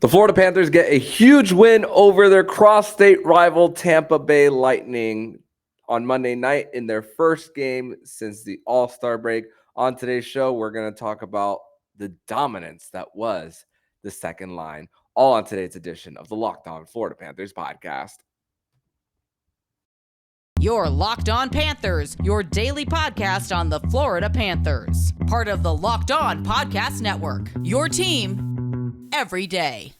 The Florida Panthers get a huge win over their cross-state rival Tampa Bay Lightning on Monday night in their first game since the All-Star break. On today's show, we're going to talk about the dominance that was the second line, all on today's edition of the Locked On Florida Panthers podcast. You're Locked On Panthers, your daily podcast on the Florida Panthers. Part of the Locked On Podcast Network, your team every day.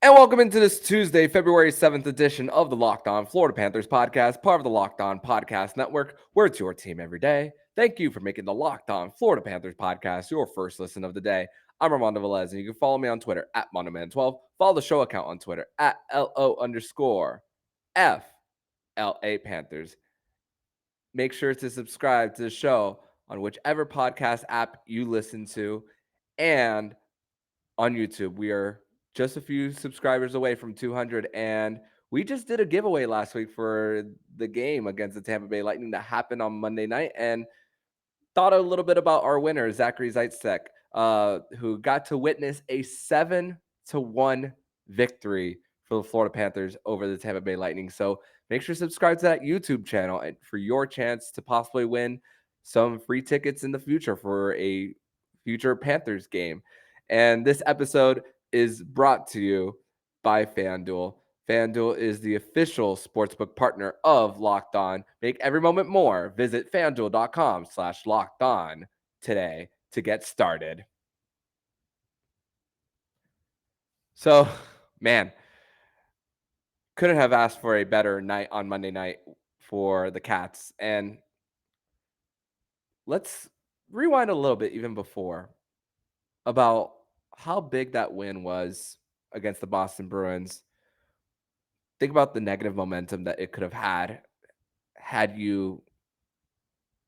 And welcome into this Tuesday, February 7th edition of the Locked On Florida Panthers podcast, part of the Locked On Podcast Network, where it's your team every day. Thank you for making the Locked On Florida Panthers podcast your first listen of the day. I'm Armando Velez, and you can follow me on Twitter at MondoMan12. Follow the show account on Twitter at LO_FLA Panthers. Make sure to subscribe to the show on whichever podcast app you listen to, and on YouTube. We are just a few subscribers away from 200, and we just did a giveaway last week for the game against the Tampa Bay Lightning that happened on Monday night, and thought a little bit about our winner, Zachary Zaitseck, who got to witness a 7-1 victory for the Florida Panthers over the Tampa Bay Lightning. So make sure to subscribe to that YouTube channel and for your chance to possibly win some free tickets in the future for a future Panthers game. And this episode is brought to you by FanDuel. FanDuel is the official sportsbook partner of Locked On. Make every moment more. Visit FanDuel.com/LockedOn today to get started. So, man, couldn't have asked for a better night on Monday night for the Cats. And let's rewind a little bit even before about how big that win was against the Boston Bruins. Think about the negative momentum that it could have had you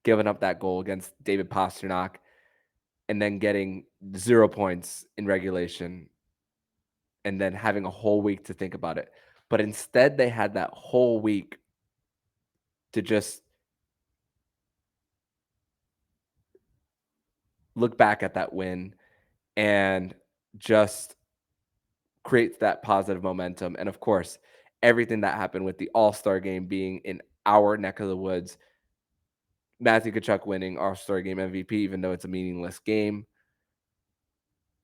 given up that goal against David Pastrnak and then getting 0 points in regulation and then having a whole week to think about it. But instead, they had that whole week to just look back at that win and just create that positive momentum. And of course, everything that happened with the All-Star game being in our neck of the woods, Matthew Tkachuk winning All-Star game MVP, even though it's a meaningless game,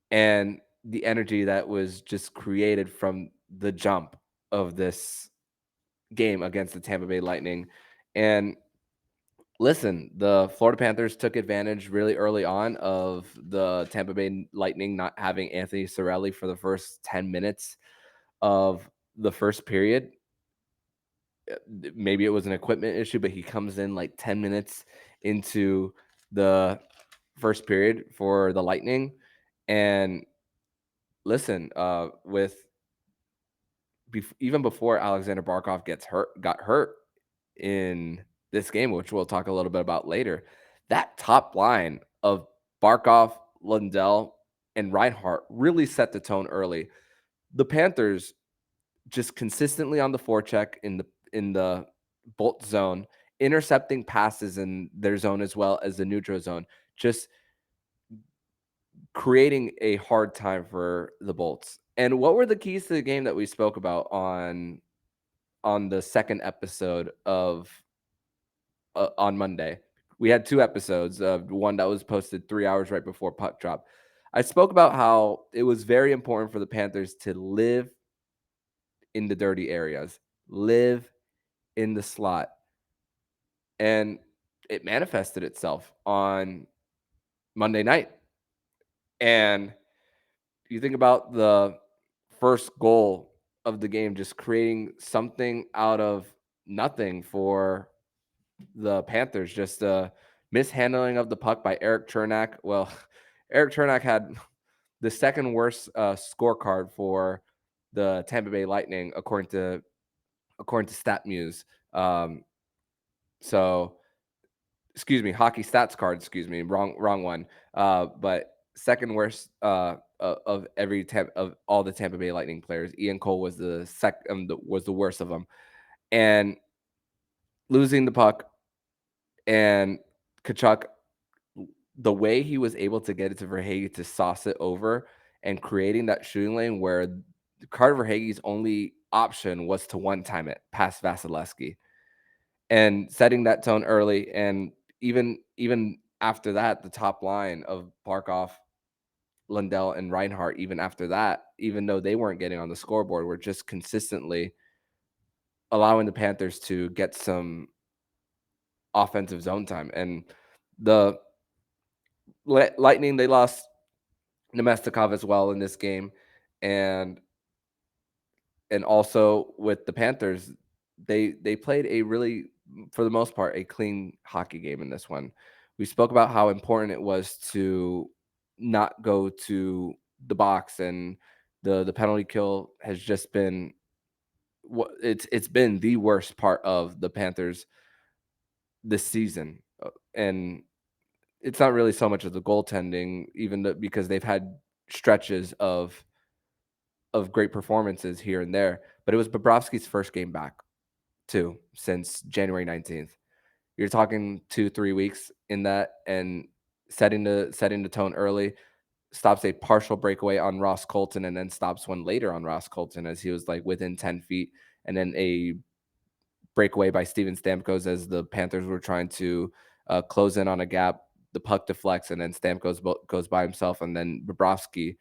and the energy that was just created from the jump of this game against the Tampa Bay Lightning. And listen, the Florida Panthers took advantage really early on of the Tampa Bay Lightning not having Anthony Cirelli for the first 10 minutes of the first period. Maybe it was an equipment issue, but he comes in like 10 minutes into the first period for the Lightning. And listen, even before Alexander Barkov got hurt in this game, which we'll talk a little bit about later, that top line of Barkov, Lundell, and Reinhart really set the tone early. The Panthers just consistently on the forecheck in the Bolt zone, intercepting passes in their zone as well as the neutral zone, just creating a hard time for the Bolts. And what were the keys to the game that we spoke about on the second episode of on Monday? We had two episodes, one that was posted 3 hours right before puck drop. I spoke about how it was very important for the Panthers to live in the dirty areas, live in the slot. And it manifested itself on Monday night. And you think about the first goal of the game, just creating something out of nothing for the Panthers, just a mishandling of the puck by Erik Cernak. Well, Erik Cernak had the second worst scorecard for the Tampa Bay Lightning, according to StatMuse. So excuse me, hockey stats card, excuse me, wrong one. But second worst of of all the Tampa Bay Lightning players. Ian Cole was was the worst of them, and losing the puck and Kachuk, the way he was able to get it to Verhaeghe to sauce it over and creating that shooting lane where Carter Verhaeghe's only option was to one time it past Vasilevskiy and setting that tone early. And even after that, the top line of Barkov, Lundell, and Reinhart, even after that, even though they weren't getting on the scoreboard, were just consistently allowing the Panthers to get some offensive zone time. And the Lightning, they lost Nemestikov as well in this game, and also with the Panthers, they played a really, for the most part, a clean hockey game in this one. We spoke about how important it was to not go to the box, and the penalty kill has just been what it's been the worst part of the Panthers this season, and it's not really so much of the goaltending, even though, because they've had stretches of great performances here and there. But it was Bobrovsky's first game back too since January 19th. You're talking 2-3 weeks in that, and setting the tone early. Stops a partial breakaway on Ross Colton, and then stops one later on Ross Colton as he was like within 10 feet, and then a breakaway by Steven Stamkos as the Panthers were trying to close in on a gap. The puck deflects, and then Stamkos goes by himself, and then Bobrovsky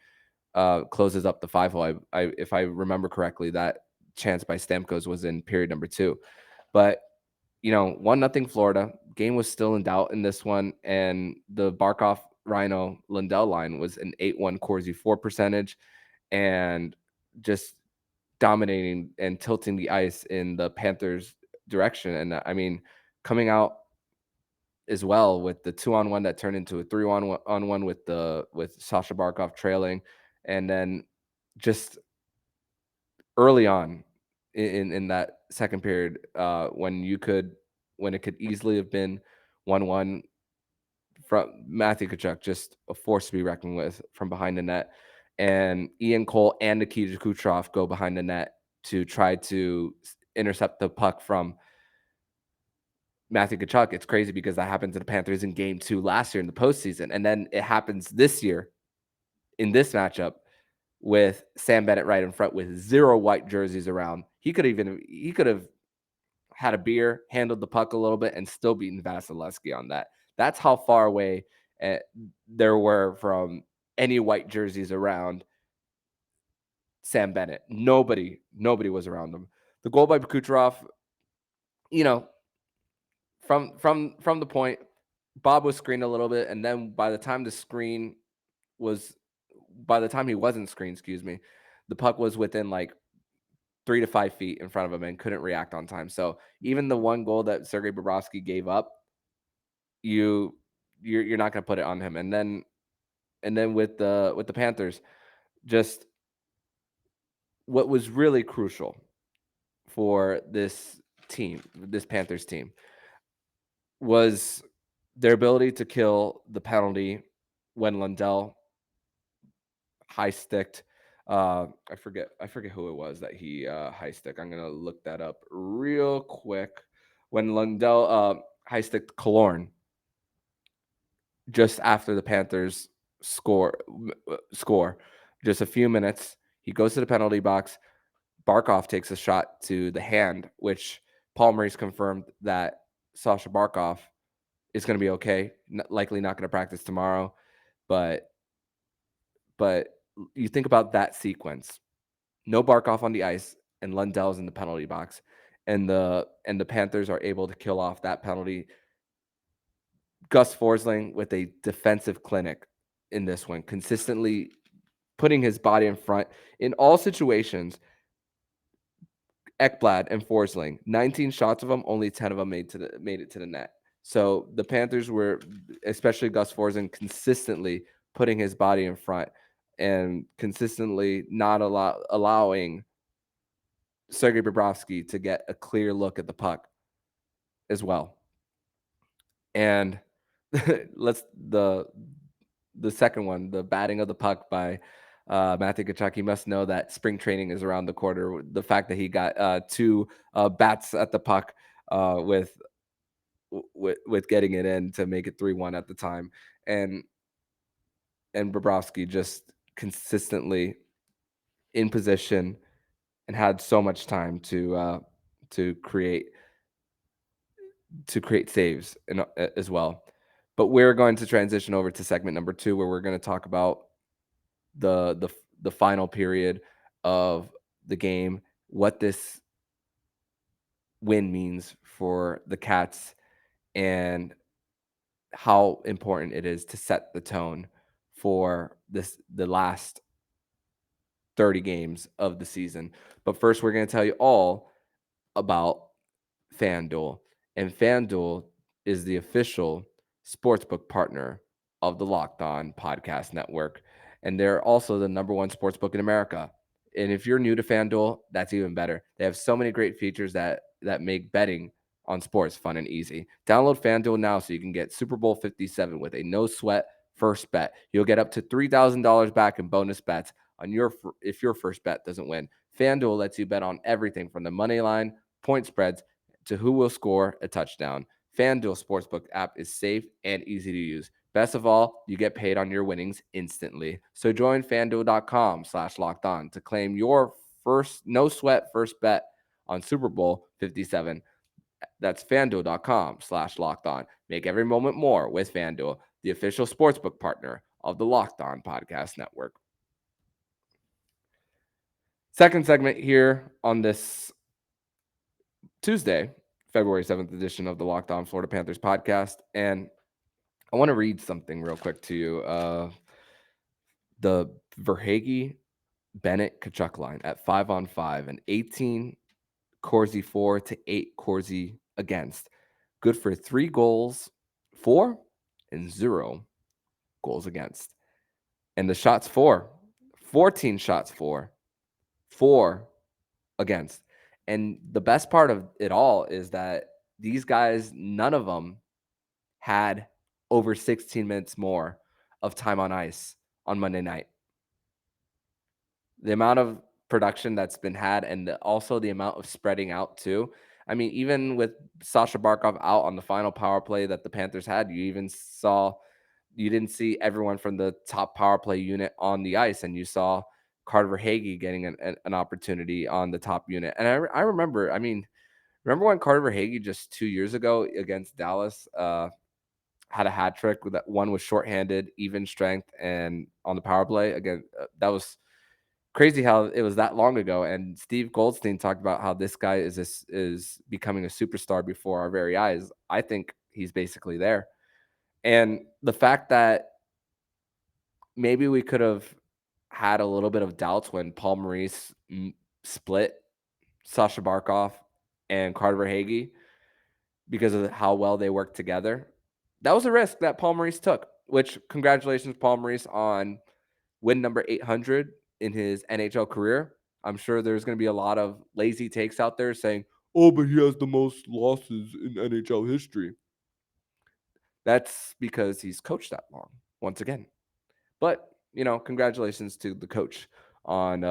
closes up the 5-hole. If I remember correctly, that chance by Stamkos was in period number 2. But 1-0 Florida. Game was still in doubt in this one, and the Barkov, Rhino, Lundell line was an 8-1 Corsi 4 percentage, and just dominating and tilting the ice in the Panthers' direction. And I mean, coming out as well with the 2-on-1 that turned into a 3-on-1 with Sasha Barkov trailing, and then just early on in that second period, when it could easily have been 1-1, from Matthew Tkachuk, just a force to be reckoned with from behind the net, and Ian Cole and Nikita Kucherov go behind the net to try to intercept the puck from Matthew Tkachuk. It's crazy because that happened to the Panthers in Game 2 last year in the postseason, and then it happens this year in this matchup with Sam Bennett right in front with 0 white jerseys around. He could have had a beer, handled the puck a little bit, and still beaten Vasilevskiy on that. That's how far away there were from any white jerseys around Sam Bennett. Nobody was around him. The goal by Kucherov, you know, from the point, Bob was screened a little bit, and then by the time he wasn't screened, excuse me, the puck was within like 3 to 5 feet in front of him and couldn't react on time. So even the one goal that Sergei Bobrovsky gave up, you're not going to put it on him. And then with the Panthers, just what was really crucial for this Panthers team, was their ability to kill the penalty when Lundell high sticked. I forget who it was that he high stick. I'm gonna look that up real quick. When Lundell high sticked Killorn just after the Panthers score, just a few minutes, he goes to the penalty box. Barkov takes a shot to the hand, which Paul Maurice confirmed that Sasha Barkov is going to be okay. Likely not going to practice tomorrow, but you think about that sequence: no Barkov on the ice, and Lundell's in the penalty box, and the Panthers are able to kill off that penalty. Gus Forsling with a defensive clinic in this one, consistently putting his body in front in all situations. Ekblad and Forsling, 19 shots of them, only 10 of them made it to the net. So the Panthers were, especially Gus Forsling, consistently putting his body in front and consistently not allowing Sergei Bobrovsky to get a clear look at the puck as well. And let's the second one, the batting of the puck by Matthew Tkachuk. He must know that spring training is around the corner. The fact that he got two bats at the puck with getting it in to make it 3-1 at the time, and Bobrovsky just consistently in position and had so much time to create saves as well. But we're going to transition over to segment number 2, where we're going to talk about the final period of the game, what this win means for the Cats, and how important it is to set the tone for the last 30 games of the season. But first, we're going to tell you all about FanDuel. And FanDuel is the official sportsbook partner of the Locked On Podcast Network. And they're also the number one sportsbook in America. And if you're new to FanDuel, that's even better. They have so many great features that make betting on sports fun and easy. Download FanDuel now so you can get Super Bowl 57 with a no sweat first bet. You'll get up to $3,000 back in bonus bets on if your first bet doesn't win. FanDuel lets you bet on everything from the money line, point spreads, to who will score a touchdown. FanDuel Sportsbook app is safe and easy to use. Best of all, you get paid on your winnings instantly. So join FanDuel.com/lockedon to claim your first no sweat first bet on Super Bowl 57. That's FanDuel.com/lockedon. Make every moment more with FanDuel, the official sportsbook partner of the Locked On Podcast Network. Second segment here on this Tuesday, February 7th edition of the Locked On Florida Panthers podcast. And I want to read something real quick to you. The Verhaeghe-Bennett-Tkachuk line at 5-on-5, and 18 Corsi for to 8 Corsi against. Good for 3 goals for and 0 goals against. And the shots for, 14 shots for, 4 against. And the best part of it all is that these guys, none of them had over 16 minutes more of time on ice on Monday night. The amount of production that's been had, and also the amount of spreading out too. I mean, even with Sasha Barkov out on the final power play that the Panthers had, you didn't see everyone from the top power play unit on the ice, and you saw Carter Verhaeghe getting an opportunity on the top unit. And I remember when Carter Verhaeghe just 2 years ago against Dallas had a hat trick that one was shorthanded, even strength, and on the power play again. That was crazy how it was that long ago. And Steve Goldstein talked about how this guy is becoming a superstar before our very eyes. I think he's basically there. And the fact that maybe we could have had a little bit of doubts when Paul Maurice split Sasha Barkov and Carter Verhaeghe because of how well they worked together. That was a risk that Paul Maurice took, which congratulations, Paul Maurice, on win number 800 in his NHL career. I'm sure there's going to be a lot of lazy takes out there saying, oh, but he has the most losses in NHL history. That's because he's coached that long, once again. But, congratulations to the coach on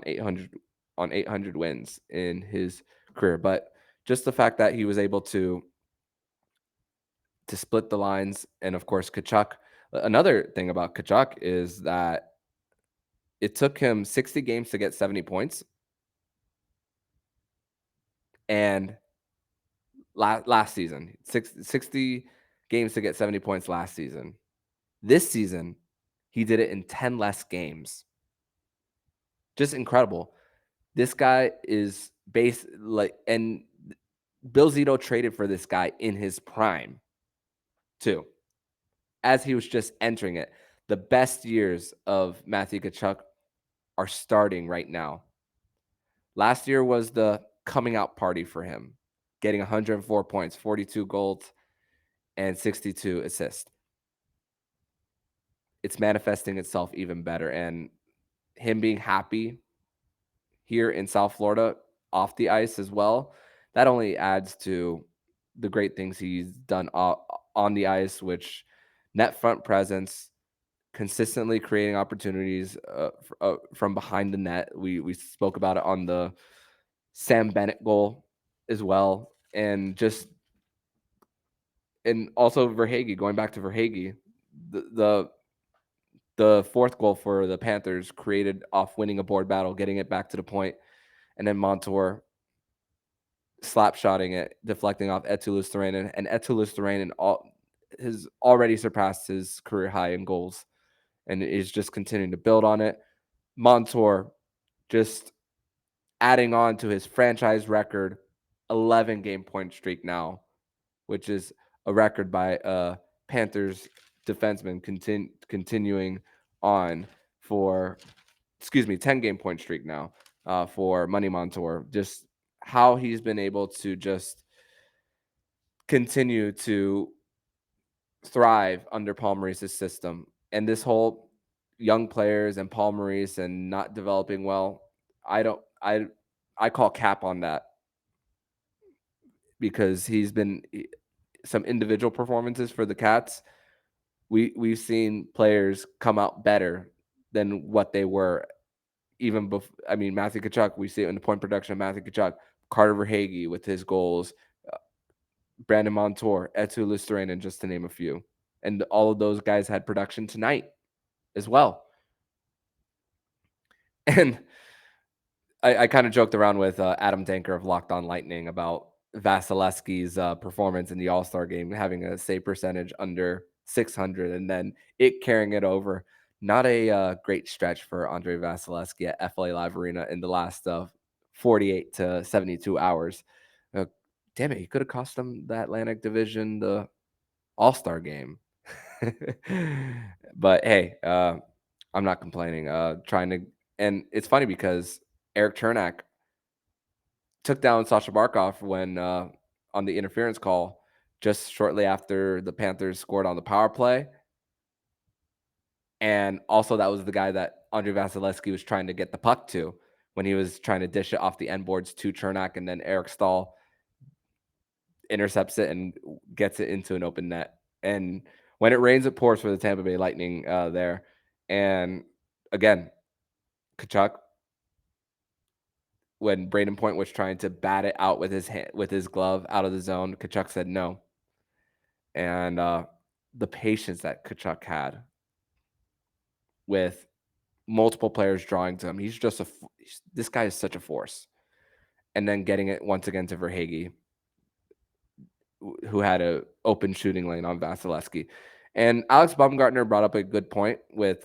800 wins in his career. But just the fact that he was able to split the lines, and of course Tkachuk. Another thing about Tkachuk is that it took him 60 games to get 70 points. And last season, 60 games to get 70 points last season. This season, he did it in 10 less games. Just incredible. This guy is and Bill Zito traded for this guy in his prime, too, as he was just entering it. The best years of Matthew Tkachuk are starting right now. Last year was the coming out party for him, getting 104 points, 42 goals, and 62 assists. It's manifesting itself even better. And him being happy here in South Florida off the ice as well, that only adds to the great things he's done on the ice, which net front presence, consistently creating opportunities from behind the net. We spoke about it on the Sam Bennett goal as well, and also Verhaeghe, going back to Verhaeghe, the the fourth goal for the Panthers created off winning a board battle, getting it back to the point, and then Montour slap shotting it, deflecting off Eetu Luostarinen, and Eetu Luostarinen has already surpassed his career high in goals and is just continuing to build on it. Montour just adding on to his franchise record 11 game point streak now, which is a record by Panthers defenseman continuing on for 10 game point streak now for Money Montour. Just how he's been able to just continue to thrive under Paul Maurice's system. And this whole young players and Paul Maurice and not developing well, I call cap on that, because he's been some individual performances for the Cats. We've seen players come out better than what they were even before. I mean, Matthew Tkachuk, we see it in the point production of Matthew Tkachuk, Carter Verhaeghe with his goals, Brandon Montour, Eetu Luostarinen, just to name a few. And all of those guys had production tonight as well. And I kind of joked around with Adam Danker of Locked On Lightning about Vasilevskiy's performance in the All-Star game, having a save percentage under 600 and then it carrying it over. Not a great stretch for Andrei Vasilevskiy at FLA Live Arena in the last 48 to 72 hours. Damn it, he could have cost them the Atlantic Division, the All-Star game. But hey, I'm not complaining. And it's funny because Eric Chernak took down Sasha Barkov when on the interference call just shortly after the Panthers scored on the power play. And also that was the guy that Andrei Vasilevskiy was trying to get the puck to when he was trying to dish it off the end boards to Chernak, and then Eric Stahl intercepts it and gets it into an open net. And when it rains, it pours for the Tampa Bay Lightning there. And again, Tkachuk, when Braden Point was trying to bat it out with his glove out of the zone, Tkachuk said no. And the patience that Tkachuk had with multiple players drawing to him, this guy is such a force. And then getting it once again to Verhaeghe, who had an open shooting lane on Vasilevskiy. And Alex Baumgartner brought up a good point with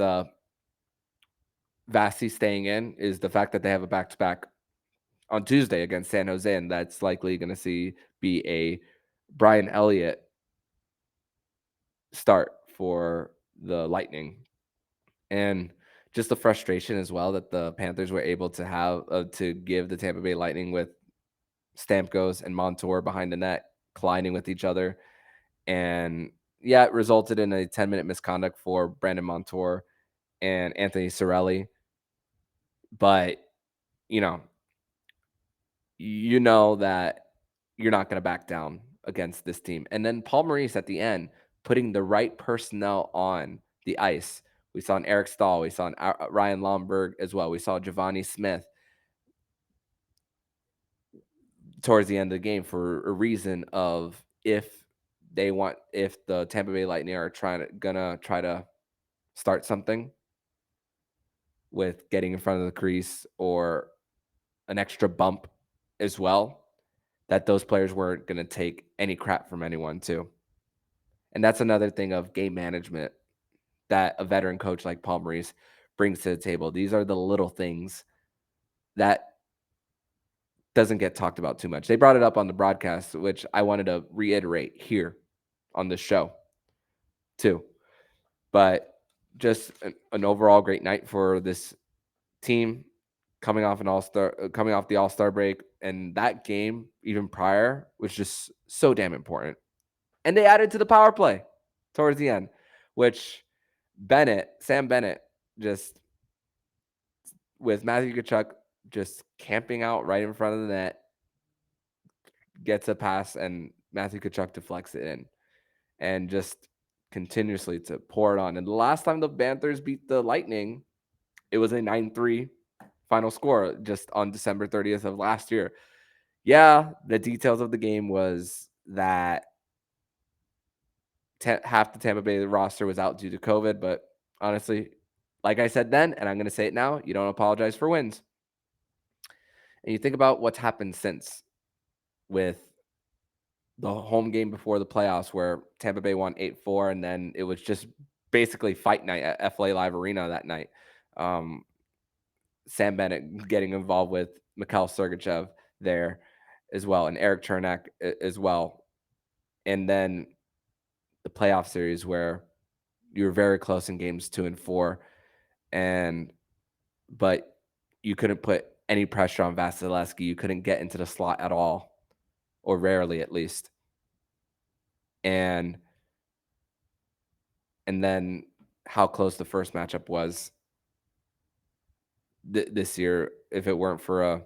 Vasi staying in, is the fact that they have a back-to-back on Tuesday against San Jose, and that's likely going to be a Brian Elliott start for the Lightning. And just the frustration as well that the Panthers were able to have to give the Tampa Bay Lightning with Stamkos and Montour behind the net colliding with each other. And yeah, it resulted in a 10-minute misconduct for Brandon Montour and Anthony Cirelli. But, you know that you're not going to back down against this team. And then Paul Maurice at the end, putting the right personnel on the ice. We saw an Eric Stahl. We saw an Ryan Lomberg as well. We saw Giovanni Smith towards the end of the game for a reason of if the Tampa Bay Lightning are gonna try to start something with getting in front of the crease or an extra bump as well, that those players weren't going to take any crap from anyone too. And that's another thing of game management that a veteran coach like Paul Maurice brings to the table. These are the little things that doesn't get talked about too much. They brought it up on the broadcast, which I wanted to reiterate here on the show too. But just an overall great night for this team coming off the All-Star break. And that game, even prior, was just so damn important. And they added to the power play towards the end, which Sam Bennett, just with Matthew Tkachuk just camping out right in front of the net, gets a pass and Matthew Tkachuk deflects it in. and just continuously to pour it on. And the last time the Panthers beat the Lightning, it was a 9-3 final score just on December 30th of last year. Yeah, the details of the game was that half the Tampa Bay roster was out due to COVID, but honestly, like I said then, and I'm going to say it now, you don't apologize for wins. And you think about what's happened since with the home game before the playoffs where Tampa Bay won 8-4, and then it was just basically fight night at FLA Live Arena that night. Sam Bennett getting involved with Mikhail Sergachev there as well, and Eric Chernak as well. And then the playoff series where you were very close in games 2 and 4, but you couldn't put any pressure on Vasilevskiy. You couldn't get into the slot at all, or rarely at least. And then how close the first matchup was this year if it weren't for a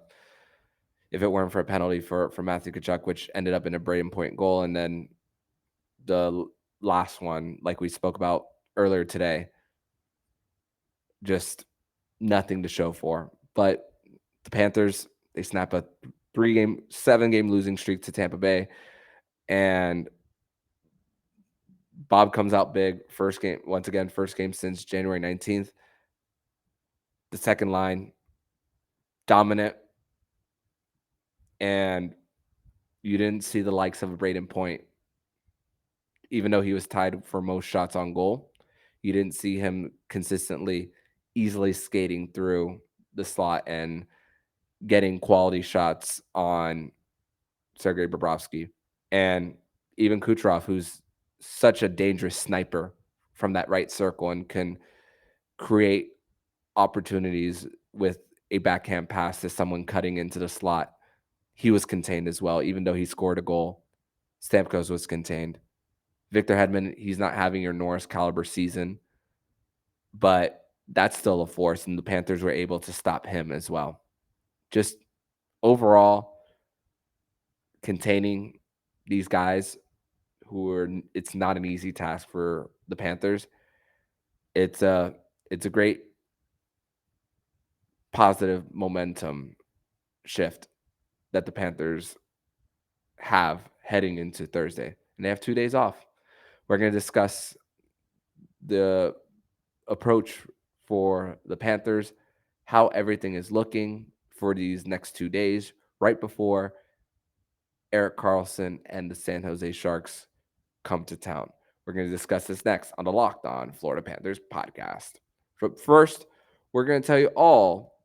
penalty for Matthew Tkachuk, which ended up in a Braden Point goal, and then the last one, like we spoke about earlier today, just nothing to show for. But the Panthers, they snap a 7-game losing streak to Tampa Bay, and Bob comes out big. First game since January 19th. The second line, dominant, and you didn't see the likes of a Braden Point, even though he was tied for most shots on goal. You didn't see him consistently, easily skating through the slot and getting quality shots on Sergei Bobrovsky. And even Kucherov, who's such a dangerous sniper from that right circle and can create opportunities with a backhand pass to someone cutting into the slot. He was contained as well, even though he scored a goal. Stamkos was contained. Victor Hedman, he's not having your Norris caliber season, but that's still a force, and the Panthers were able to stop him as well. Just overall, containing these guys it's not an easy task for the Panthers. It's a great positive momentum shift that the Panthers have heading into Thursday, and they have 2 days off. We're going to discuss the approach for the Panthers, how everything is looking for these next 2 days, right before Erik Karlsson and the San Jose Sharks come to town. We're going to discuss this next on the Locked On Florida Panthers podcast. But first, we're going to tell you all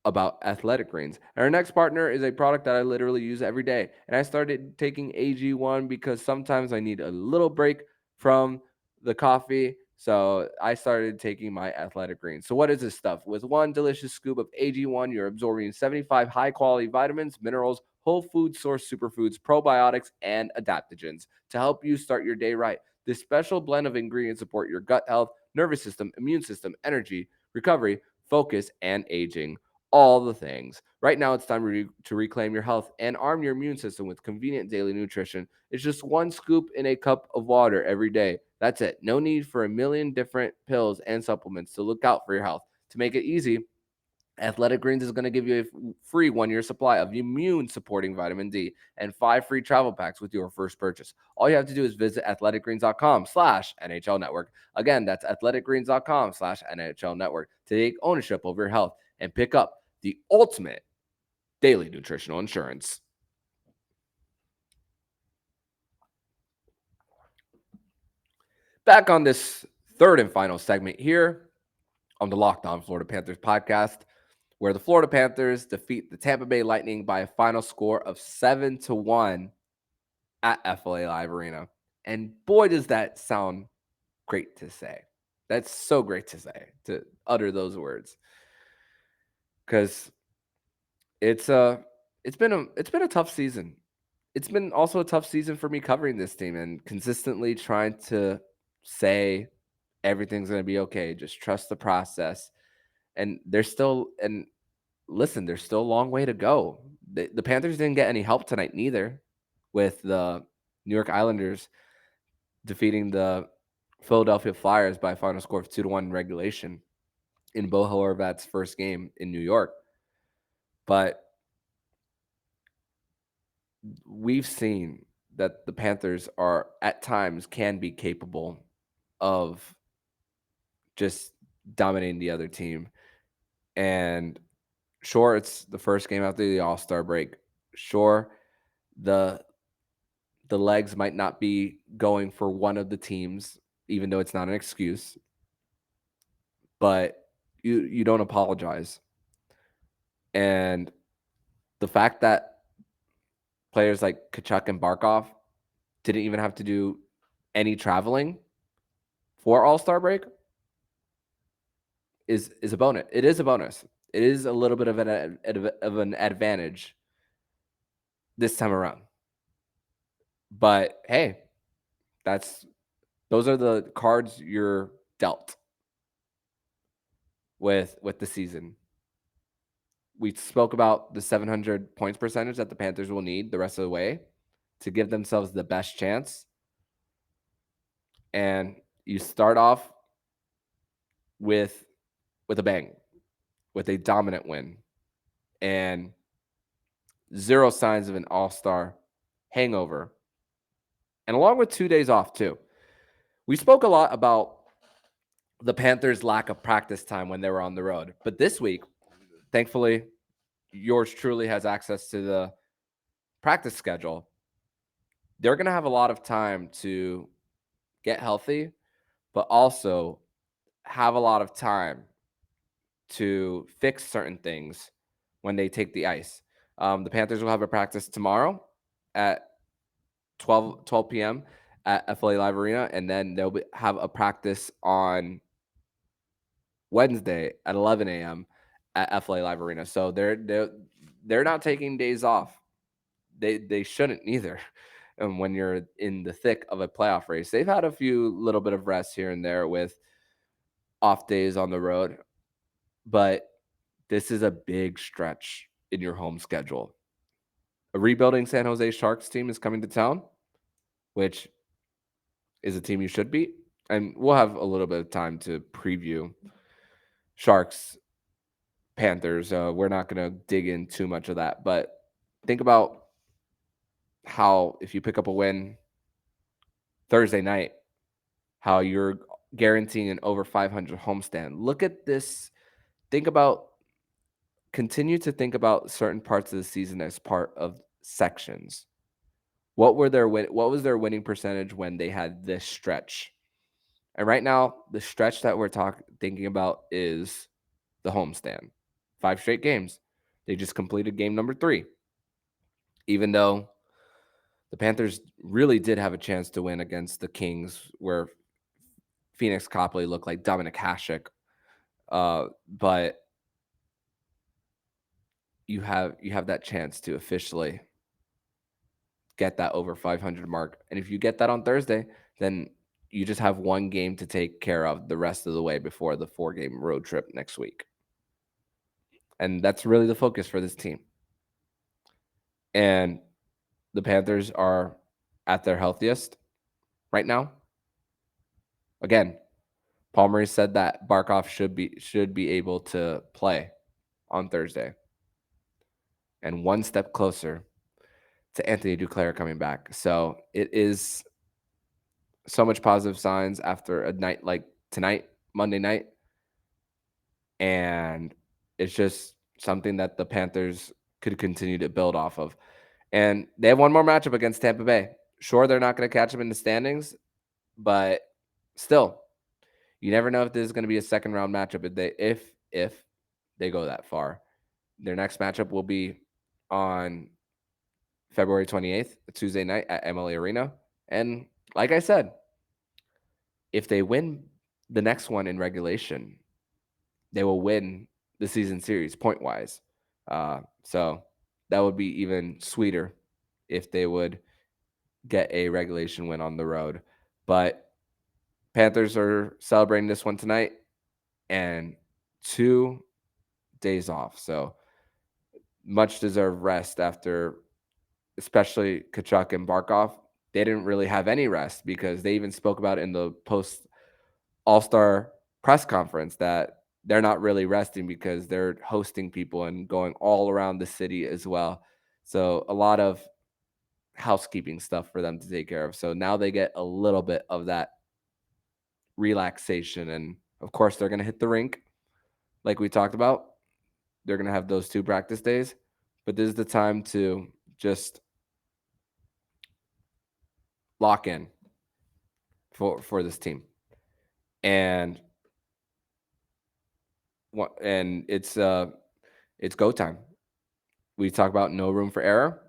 about Athletic Greens. And our next partner is a product that I literally use every day. And I started taking AG1 because sometimes I need a little break from the coffee. So I started taking my Athletic Greens. So what is this stuff? With one delicious scoop of AG1, you're absorbing 75 high-quality vitamins, minerals, whole food source superfoods, probiotics, and adaptogens to help you start your day right. This special blend of ingredients support your gut health, nervous system, immune system, energy, recovery, focus, and aging. All the things. Right now, it's time to reclaim your health and arm your immune system with convenient daily nutrition. It's just one scoop in a cup of water every day. That's it. No need for a million different pills and supplements to look out for your health. To make it easy, Athletic Greens is going to give you a free 1-year supply of immune-supporting vitamin D and 5 free travel packs with your first purchase. All you have to do is visit athleticgreens.com/NHL Network. Again, that's athleticgreens.com/NHL Network to take ownership over your health and pick up the ultimate daily nutritional insurance. Back on this third and final segment here on the Locked On Florida Panthers podcast, where the Florida Panthers defeat the Tampa Bay Lightning by a final score of 7-1 at FLA Live Arena. And boy, does that sound great to say. That's so great to say, to utter those words. Because it's been a tough season. It's been also a tough season for me covering this team and consistently trying to say everything's going to be okay. Just trust the process. And there's still a long way to go. The Panthers didn't get any help tonight neither with the New York Islanders defeating the Philadelphia Flyers by a final score of 2-1 in regulation in Bo Horvat's first game in New York. But we've seen that the Panthers are at times can be capable of just dominating the other team. And sure, it's the first game after the All-Star break. Sure, the legs might not be going for one of the teams, even though it's not an excuse. But you don't apologize. And the fact that players like Tkachuk and Barkov didn't even have to do any traveling for All-Star break is a bonus. It is a bonus. It is a little bit of an advantage this time around. But hey, those are the cards you're dealt with the season. We spoke about the 700 points percentage that the Panthers will need the rest of the way to give themselves the best chance. And you start off with a bang, with a dominant win, and zero signs of an all-star hangover. And along with 2 days off too. We spoke a lot about the Panthers' lack of practice time when they were on the road. But this week, thankfully, yours truly has access to the practice schedule. They're going to have a lot of time to get healthy, but also have a lot of time to fix certain things when they take the ice. The Panthers will have a practice tomorrow at 12 p.m. at FLA Live Arena, and then they'll have a practice on Wednesday at 11 a.m. at FLA Live Arena. So they're not taking days off. They shouldn't either. And when you're in the thick of a playoff race, they've had a few little bit of rest here and there with off days on the road, but this is a big stretch in your home schedule. A rebuilding San Jose Sharks team is coming to town, which is a team you should beat. And we'll have a little bit of time to preview Sharks Panthers. We're not going to dig in too much of that, but think about how if you pick up a win Thursday night, how you're guaranteeing an over 500 homestand. Look at this. Continue to think about certain parts of the season as part of sections. What was their winning percentage when they had this stretch? And right now, the stretch that we're thinking about is the homestand. 5 straight games. They just completed game number 3. Even though the Panthers really did have a chance to win against the Kings, where Phoenix Copley looked like Dominic Hasek. But you have that chance to officially get that over 500 mark. And if you get that on Thursday, then you just have one game to take care of the rest of the way before the 4-game road trip next week. And that's really the focus for this team. And the Panthers are at their healthiest right now. Again, Paul Maurice said that Barkov should be able to play on Thursday. And one step closer to Anthony Duclair coming back. So it is so much positive signs after a night like tonight, Monday night. And it's just something that the Panthers could continue to build off of. And they have one more matchup against Tampa Bay. Sure, they're not going to catch them in the standings, but still, you never know if this is going to be a second round matchup if they go that far. Their next matchup will be on February 28th, Tuesday night at MLA Arena. And like I said, if they win the next one in regulation, they will win the season series point-wise. So that would be even sweeter if they would get a regulation win on the road. But Panthers are celebrating this one tonight and 2 days off. So much deserved rest after, especially Tkachuk and Barkov, they didn't really have any rest, because they even spoke about it in the post All-Star press conference that they're not really resting because they're hosting people and going all around the city as well. So a lot of housekeeping stuff for them to take care of. So now they get a little bit of that relaxation. And of course, they're going to hit the rink like we talked about. They're going to have those 2 practice days. But this is the time to just lock in for this team. And it's go time. We talk about no room for error.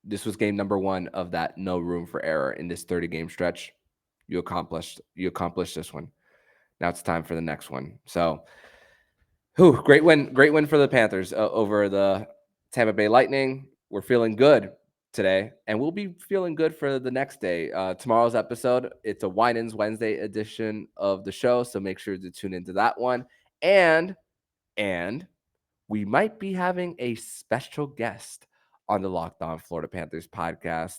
This was game number 1 of that no room for error in this 30-game stretch. You accomplished this one. Now it's time for the next one. So, great win for the Panthers over the Tampa Bay Lightning. We're feeling good today, and we'll be feeling good for the next day. Tomorrow's episode, it's a Wine-Ins Wednesday edition of the show, so make sure to tune into that one. And we might be having a special guest on the Locked On Florida Panthers podcast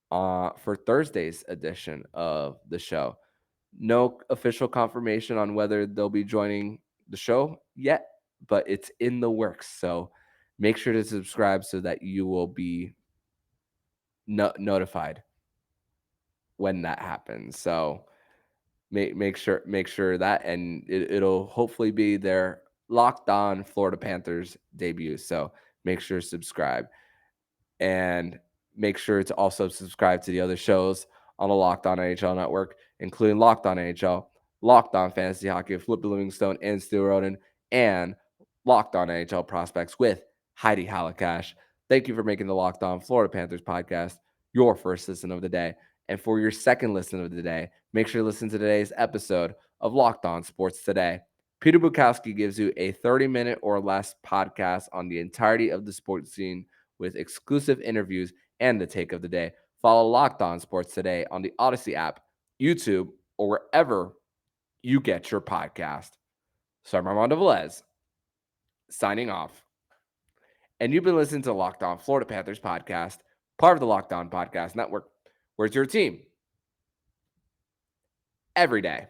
for Thursday's edition of the show. No official confirmation on whether they'll be joining the show yet, but it's in the works. So make sure to subscribe so that you will be notified when that happens. So make sure that, and it'll hopefully be their Locked On Florida Panthers debut. So make sure to subscribe, and make sure to also subscribe to the other shows on the Locked On NHL network, including Locked On NHL, Locked On Fantasy Hockey with Flip Livingstone and Stu Roden, and Locked On NHL Prospects with Heidi Halakash. Thank you for making the Locked On Florida Panthers podcast your first listen of the day. And for your second listen of the day, make sure to listen to today's episode of Locked On Sports Today. Peter Bukowski gives you a 30-minute or less podcast on the entirety of the sports scene with exclusive interviews and the take of the day. Follow Locked On Sports Today on the Odyssey app, YouTube, or wherever you get your podcast. So I'm Armando Velez, signing off. And you've been listening to Locked On Florida Panthers podcast, part of the Locked On Podcast Network, where it's your team every day.